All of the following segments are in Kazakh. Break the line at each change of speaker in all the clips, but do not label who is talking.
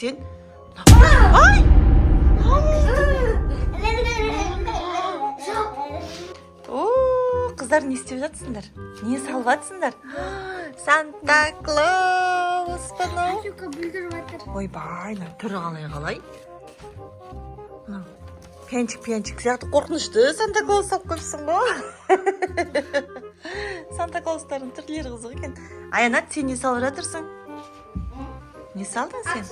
Sen... Ay! Oo, kızlar ne istеп жатсыңдар? Не салып жатсыңдар? Санта Клаус мынау. Ойбай, түрі қалай? Пиянчик сияқты қорқынышты Санта Клаус салып қойыпсың ғой. Санта Клаустардың түрлері қызық екен. Аянат, сен не салып жатырсың? Не салдың сен?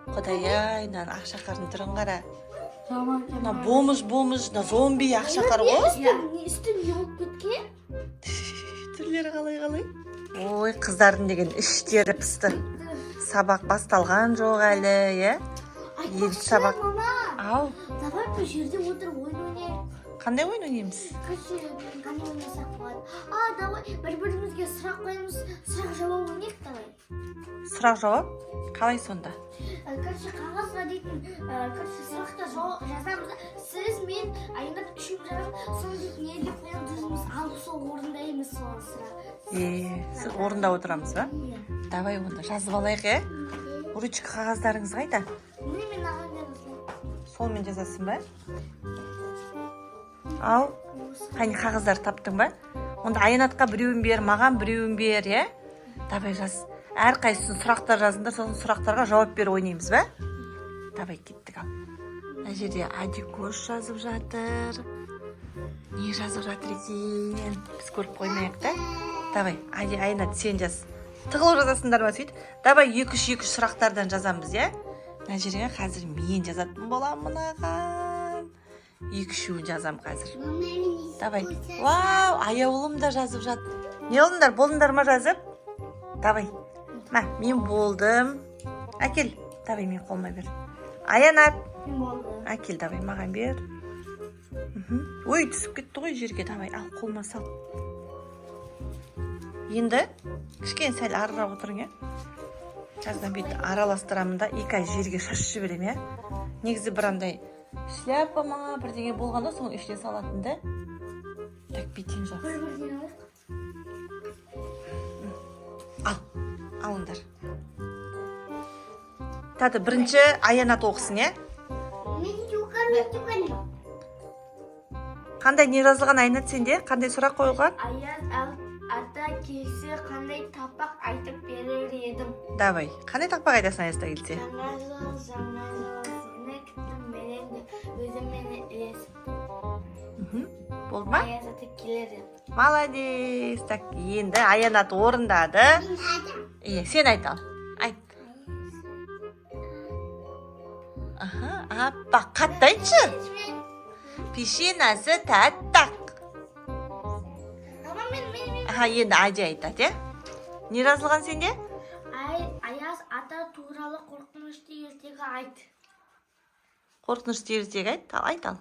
Құдай-ай, ақшақардың түрін қара. Мына бомж, зомби ақшақар ғой.
Үстін не болып кеткен?
Түрлері қалай? Ой, қыздардың деген іштері пісті. Сабақ басталған жоқ әлі, е? Егіт сабақ. Ау.
Давай бұл жерде отырып ойын ойнайық.
Қандай ойын ойнаймыз?
Қандай ойнасақ болады? Давай бір-бірімізге сұрақ қоямыз, сұрақ жауап ойнайық, давай.
Сұрақ жауап? Қалай сонда?
Қағазға дейтін, сұрақта жазамыз. Сіз, мен, Айнат үшеуміз жазамыз. Соны дейтін не деп қоямыз, өзіміз алып сол орындаймыз сол сұрақ.
Орында отырамыз ба? Давай онда жазып алайық, е? Ручка қағаздарыңыз қайда?
Мен аған жазасың.
Солмен жазасың ба? Ал, қайны қағаздар таптың ба? Онда Аянатқа біреуін бер, маған біреуін бер, е? Давай жаз. Әрқайсысын сұрақтар жазыңдар, сосын сұрақтарға жауап бер ойнаймыз ба? Давай кеттік ал. Мына жерде Адикош жазып жатыр. Не жазып жатыр екен? Біз көріп қоймайық та. Давай, Аянат, сен жаз. Тығылып жазасыңдар ма сөйт? Давай 2-3 сұрақтардан жазамыз, е? Мына жерге қазір мен жазатын болам мынаған. 2-3 жазам қазір. Давай. Вау, аяулым да жазып жатыр. Не олыңдар, болыңдар ма жазып? Давай. Ма, мен болдым. Әкел. Давай, мен қолыма бер. Аянат.
Мен болдым.
Әкел, давай, маған бер. Ой, түсіп кетті ғой жерге. Давай, ал қолыма сал. Енді кішкене сәл арырақ отырың, е? Қазір бет араластырамын да, 2 ай жерге шашып жіберем, е? Негізі бір андай шляпа ма, бірдеңе болғанда соның ішіне салатын да. Так, бетен жоқ.
Бір-бірден алайық.
Алыңдар. Тады бірінші Аянат оқысын, е? Қандай не жазылған Аянат сенде? Қандай сұрақ қойылған?
Аяз ата келсе қандай тапақ айтып берер едім.
Давай. Қандай тақпақ айтасың Аязда келсе?
Жаңа жыл, сені күттім менен де өзімен ілесіп.
Болды ма?
Аяз ата келер.
Молодец. Так, енді Аянат орындады. Сен айт ал. Айт. Аппа, қатты айтшы. Пешенасы тәттақ. Енді Айжа айтады, е? Не жазылған сенде?
Аяз ата туралы қорқынышты ертегі айт.
Қорқынышты ертегі айт. Айт ал.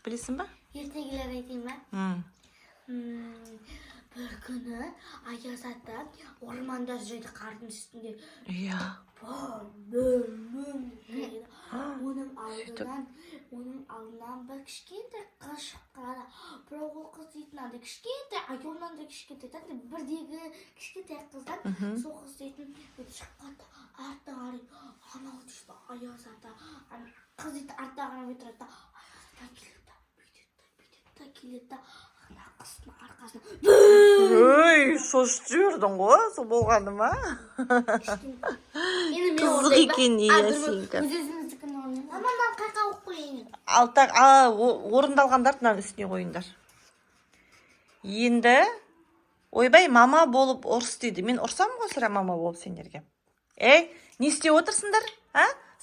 Білесің ба?
Ертегілер айтайын ба? Bir күні Аяз ата орманда жүреді қардың үстінде.
Иә.
Оның алдынан бір кішкентай қыз шыққан. Бірақ ол қыз дейтін андай кішкентай, айоннан да кішкентай. Бірдегі кішкентай қыздан сол қыз дейтін шыққан. Артта қарайды. Анау дейді Аяз ата. Қыз дейді артта қарап отырады. Аяз ата келеді. Қыздың арқасына
Өй, шошып жібердің ғой, сол болғаны ма? Қызық екен, иә, сенкі.
Өзіңіздікін орнайын. Мамам қайқа оқып қойын.
Орындалғандардың үстіне қойыңдар. Енді, ойбай, мама болып ұрыс дейді. Мен ұрсам ғой сұра мама болып сендерге. Ей, не істеп отырсыңдар?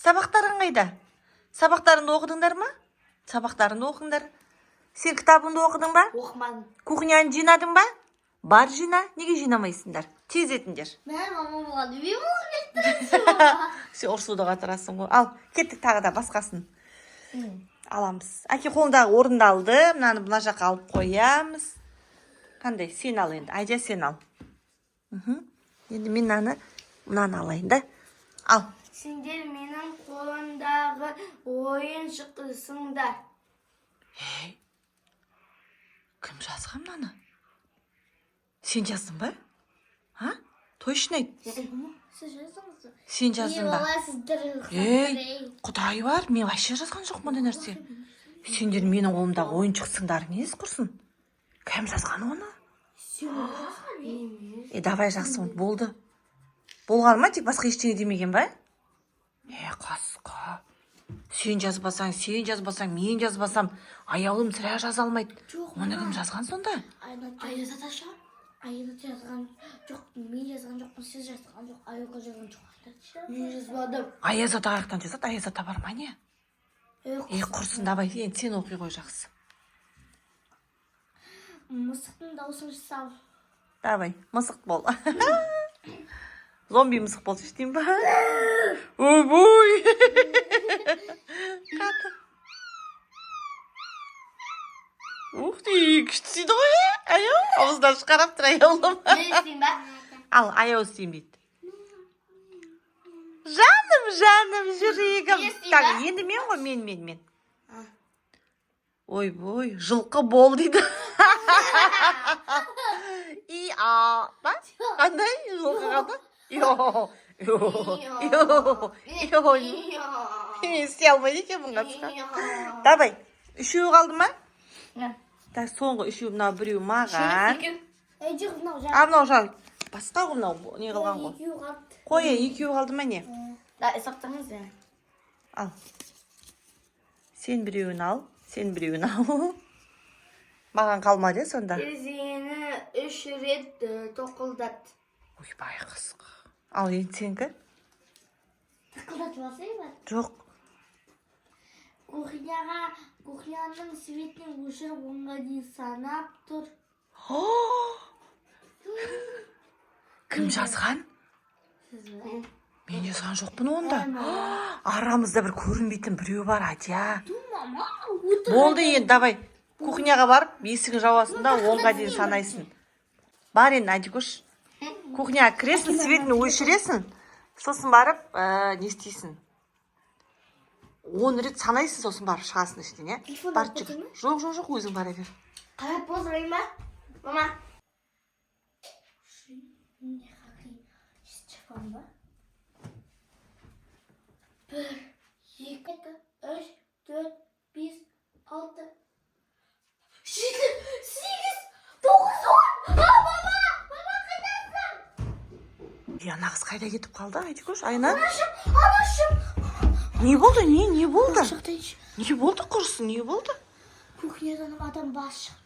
Сабақтарың қайда? Сабақтарыңды оқыдыңдар ма? Сабақтарыңды оқыңдар. Сен кітабыңды оқыдың ба?
Оқымадым.
Кухняны жинадың ба? Бар жина. Неге жинамайсыңдар? Тез етіңдер.
Мен мама болады. Мен оған
Сен ұрсуды қатырасың ғой. Ал, кеттік тағы да басқасын. Аламыз. Әке қолындағы орындалды. Мынаны мына жаққа алып қоямыз. Қандай? Сен ал енді. Айжа сен ал. Енді мен мынаны алайын да. Ал.
Сендер менің қолымдағы ойыншықсыңдар.
Кім жазған мынаны? Сен жаздың ба? Точно айт.
Сіз жаздыңыз ба?
Сен жаздың ба? Құдай бар, мен вообще жазған жоқпын ондай нәрсе. Сендер менің қолымдағы ойыншықсыңдар, несі құрсын? Кім жазған оны? Давай жақсы, болды. Болған ма, тек басқа ештеңе демеген ба? Қасқа. Сен жазбасаң, мен жазбасам, аяулым сірә жаза алмайды. Оны кім жазған сонда?
Аязат аша. Аязат жазған жоқ, мен жазған жоқпын, сіз жазған жоқ, аяулға жазған жоқ. Мен жазбадым.
Аязат аяқтан жазады, Аязата бар ма не? Құрсын, давай, сен оқи қой жақсы.
Мысықтың дауысын сал.
Давай, мысық бол. Зомби мысық бол, ештейін ба? Ой-бой! Қаты. Ух ты, күштейді ғой, аяу. Ауыздан шығарап тұр, аяулым.
Мен істейін ба?
Ал, аяу істейін бейді. Жаным, жүрегім. Так, енді мен ғой, мен. Ой-бой, жылқы бол дейді. Ба? Қандай жылқы қандай? Мен істей алмайды екенмін қасқа. Давай, үшеу қалды ма? Так, соңғы үшеу, мынау біреу маған.
Жоқ, мынау жақ.
Мынау жақ. Басқа ғой мынау, не қылған ғой?
Екеу қалды.
Қой, екеу қалды ма не?
Да, есаптаңыз ya.
Ал. Сен біреуін ал, Маған қалмады сонда.
Терезені 3 рет тоқылдат.
Ойбай қысқа. Ал, енді сенкі?
Тоқылдат басай ба?
Жоқ.
Кухняның светінің өшіріп 10-ға дейін санап тұр.
Кім жазған?
Сіз ба?
Мен жазған жоқпын онда. Арамызда бір көрінбейтін біреу бар, Адия. Болды енді, давай. Кухняға барып, есігін жауасында 10-ға дейін санайсың. Бар енді, Адикош. Кухняға кіресің, светіні өшіресің. Сосын барып, не істейсің? 10 рет санайсың, сосын барып шығасың іштен, е? Бар жүр. Жоқ, өзің бара бер.
Қарап боздырайын ба? Мама. Не қақи? Шықпан ба? 1, 2, 3, 4, 5, 6, 7, 8, 9, 10. Мама қайдасың?
Ана қыз қайда кетіп қалды, Айтикош? Айна?
Анашым.
Не болды, не болды?
Шықтайыншы.
Не болды, құрсын, не болды?
Кухнядан адам бас шық.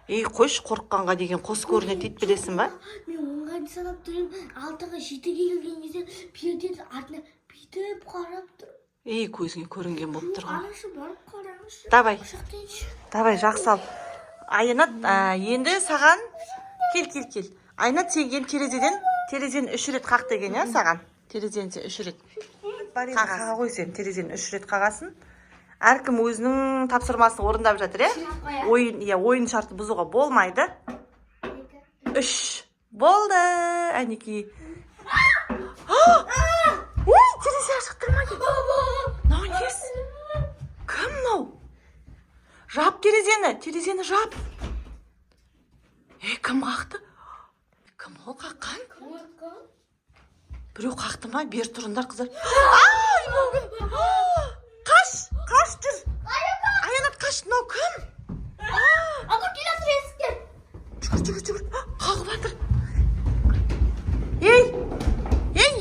Қойш, қорыққанға деген қос көрінеді дейді, білесің ба?
Мен 10-ға дейін санап тұрмын. 6-ға 7-ге келген кезде перден артына бүйтіп қарап тұр.
Көзіңе көрінген болып тұрған.
Анашы барып қараңызшы.
Давай.
Шықтайыншы.
Давай, жақсы ал. Айнат, енді саған кел. Айнат, сен енді терезені 3 рет қақ деген, я, саған? Терезені 3 рет. Қаға қой сен, терезені 3 рет қағасын. Әркім өзінің тапсырмасын орындап жатыр, е? Ойын шарты бұзуға болмайды. 3. Болды, әнеки. Ой, терезе ашық тұрма кет. Мынау несі? Кім мынау? Жап терезені жап. Кім қақты? Кім ол қаққан? Біреу қақты ма? Бер тұрындар, қыздар. Қаш жүр. Аянат, қаш, мынау кім?
Ана келесің есіктен.
Жүгір. Қағып жатыр.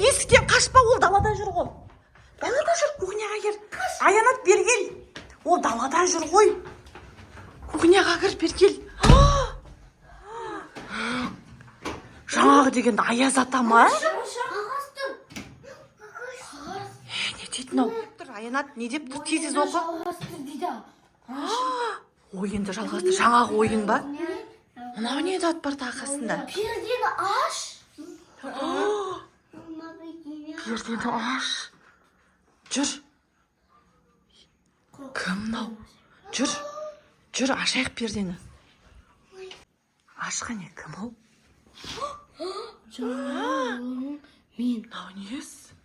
Есіктен қашпа, ол далада жүр ғой. Кухняға кер. Аянат, бер кел. Ол далада жүр ғой. Кухняға кір, бер кел. Жаңағы дегенді Аязата ма?
Қағаз тұр.
Не дейтін ау? Аянат, не деп тұр? Тез оқы.
Қағаз тұр дейді.
Ойынды жалғасты. Жаңағы ойын ба? Мынау не дат бар тақасында?
Пердені аш.
Пердені аш. Жүр. Кім мынау? Жүр, ашайық пердені. Ашқан не, кім ол?
Мен.
Мынау несі?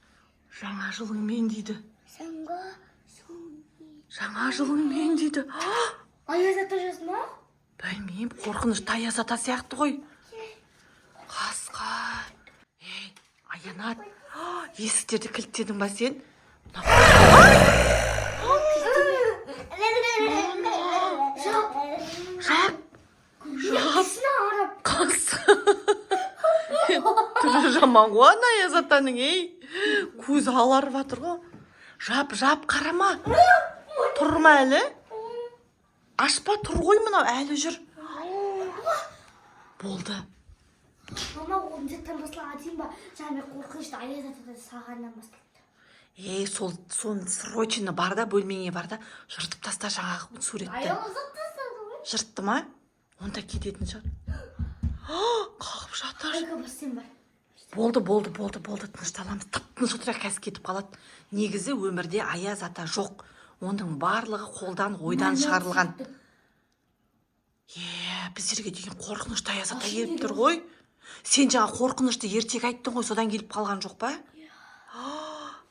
Жаңа жылың мен дейді. Жаңа жылың мен дейді.
Аязата жазды ма?
Білмеймін, қорқынышты Аязата сияқты ғой. Қасқа. Аянат, есіктерді кілттедің ба сен? Қас. Түрі жаман ғой ана Аязатаның, ей. Көзі аларып жатыр ғой. Жап, қарама. Тұрма әлі. Ашпа, тұр ғой мынау, әлі жүр. Болды.
Мама, ол мектептен басталған дейін ба? Жаңа қорқынышты Аязатадан сағаннан бастапты.
Сон срочно бар да, бөлмеңе бар да, жыртып таста жаңағы суретті.
Аязат тастады ғой.
Жыртты ма? Онда кететін шығар. Қалып жатыр.
Қайға барсен бар.
Болды, тынышталамыз. Тып-тыныш отыра қазір кетіп қалады. Негізі өмірде Аяз ата жоқ. Оның барлығы қолдан, ойдан шығарылған. Біздерге деген қорқынышты Аяз ата келіп тұр ғой. Сен жаңа қорқынышты ертек айттың ғой, содан келіп қалған жоқ па?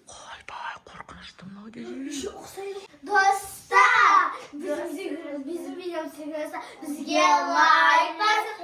Қойбай, қорқынышты мынау деген.
Достар, bizim videomuzu görüyorsa bizge like basın,